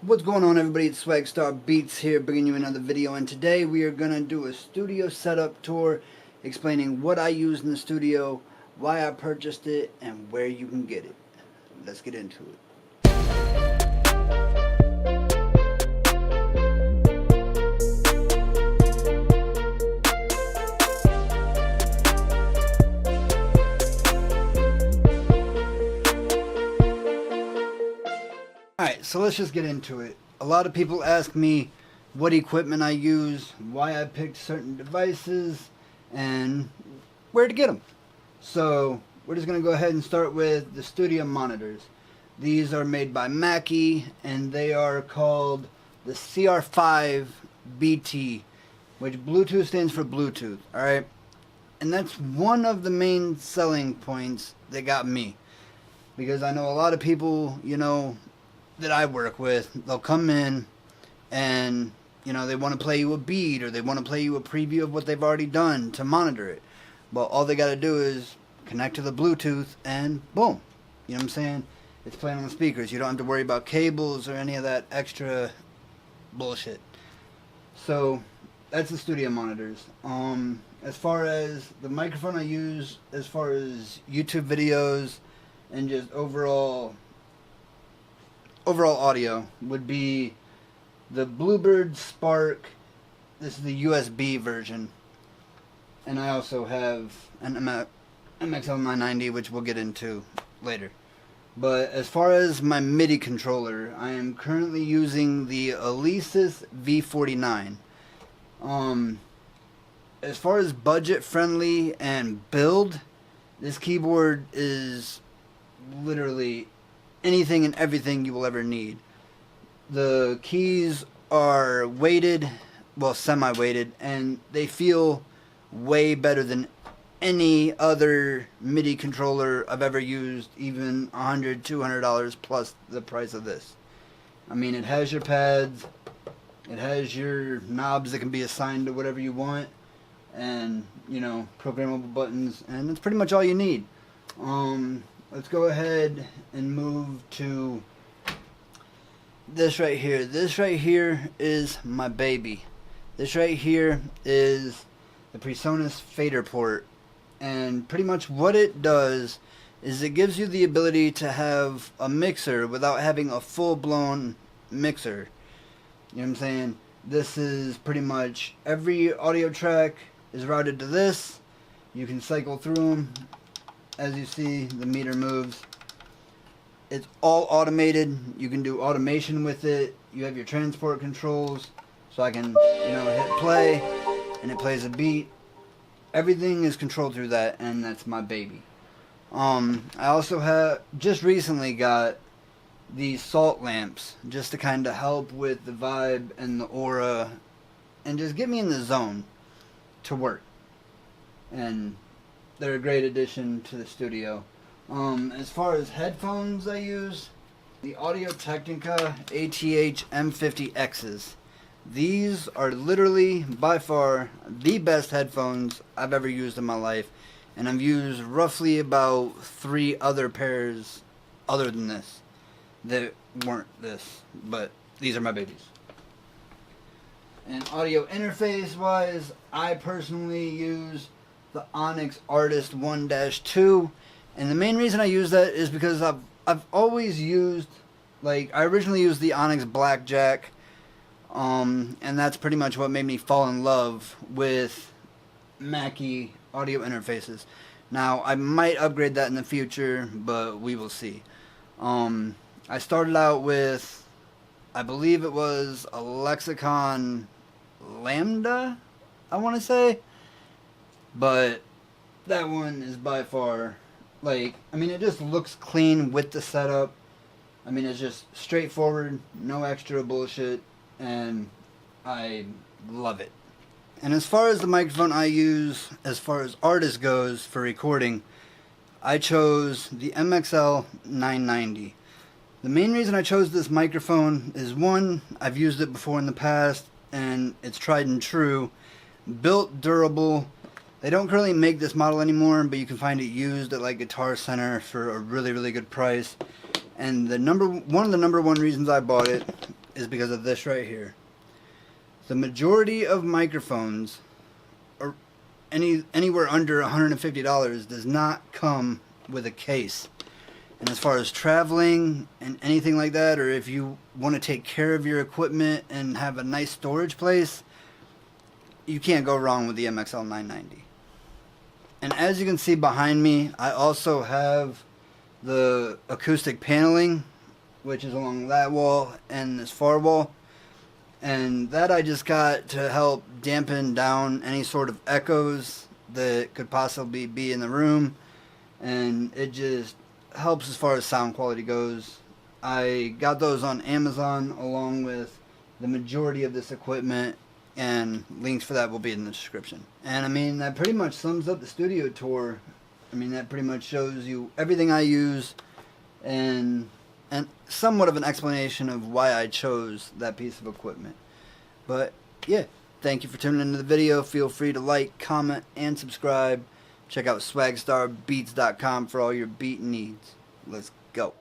What's going on, everybody? It's SwagStar Beats here, bringing you another video, and today we are going to do a studio setup tour explaining what I use in the studio, why I purchased it, and where you can get it. Let's get into it. Alright, so let's just get into it. A lot of people ask me what equipment I use, why I picked certain devices, and where to get them. So we're just going to go ahead and start with the studio monitors. These are made by Mackie, and they are called the CR5 BT, which Bluetooth stands for Bluetooth, alright? And that's one of the main selling points that got me. Because I know a lot of people, that I work with, they'll come in and, they want to play you a beat or they want to play you a preview of what they've already done to monitor it. But all they got to do is connect to the Bluetooth and boom. You know what I'm saying? It's playing on the speakers. You don't have to worry about cables or any of that extra bullshit. So that's the studio monitors. As far as the microphone I use, as far as YouTube videos and just overall audio, would be the Bluebird Spark. This is the USB version, and I also have an MXL 990, which we'll get into later. But as far as my MIDI controller, I am currently using the Alesis V49. As far as budget friendly and build, this keyboard is literally anything and everything you will ever need. The keys are weighted, well, semi-weighted, and they feel way better than any other MIDI controller I've ever used, even $100, $200 plus the price of this. I mean, it has your pads, it has your knobs that can be assigned to whatever you want, and, programmable buttons, and that's pretty much all you need. Let's go ahead and move to this right here. This right here is my baby. This right here is the PreSonus fader port. And pretty much what it does is it gives you the ability to have a mixer without having a full-blown mixer. You know what I'm saying? This is pretty much every audio track is routed to this. You can cycle through them. As you see, the meter moves. It's all automated. You can do automation with it. You have your transport controls, so I can, hit play, and it plays a beat. Everything is controlled through that, and that's my baby. I also have just recently got these salt lamps, just to kind of help with the vibe and the aura, and just get me in the zone to work. And they're a great addition to the studio. As far as headphones I use, the Audio-Technica ATH M50Xs. These are literally, by far, the best headphones I've ever used in my life. And I've used roughly about 3 other pairs other than this that weren't this. But these are my babies. And audio interface wise, I personally use the Onyx Artist 1-2, and the main reason I use that is because I've always used, I originally used the Onyx Blackjack, and that's pretty much what made me fall in love with Mackie audio interfaces. Now I might upgrade that in the future, but we will see. I started out with, I believe it was a Lexicon Lambda, I want to say. But that one is by far, it just looks clean with the setup. It's just straightforward, no extra bullshit, and I love it. And as far as the microphone I use, as far as artist goes for recording, I chose the MXL 990. The main reason I chose this microphone is, one, I've used it before in the past, and it's tried and true, built durable. They don't currently make this model anymore, but you can find it used at Guitar Center for a really, really good price. And one of the number one reasons I bought it is because of this right here. The majority of microphones, or anywhere under $150, does not come with a case. And as far as traveling and anything like that, or if you want to take care of your equipment and have a nice storage place, you can't go wrong with the MXL 990. And as you can see behind me, I also have the acoustic paneling, which is along that wall and this far wall. And that I just got to help dampen down any sort of echoes that could possibly be in the room. And it just helps as far as sound quality goes. I got those on Amazon along with the majority of this equipment, and links for that will be in the description. And I mean, that pretty much sums up the studio tour. I mean, that pretty much shows you everything I use and somewhat of an explanation of why I chose that piece of equipment. But yeah, thank you for tuning into the video. Feel free to like, comment, and subscribe. Check out SwagStarBeats.com for all your beat needs. Let's go.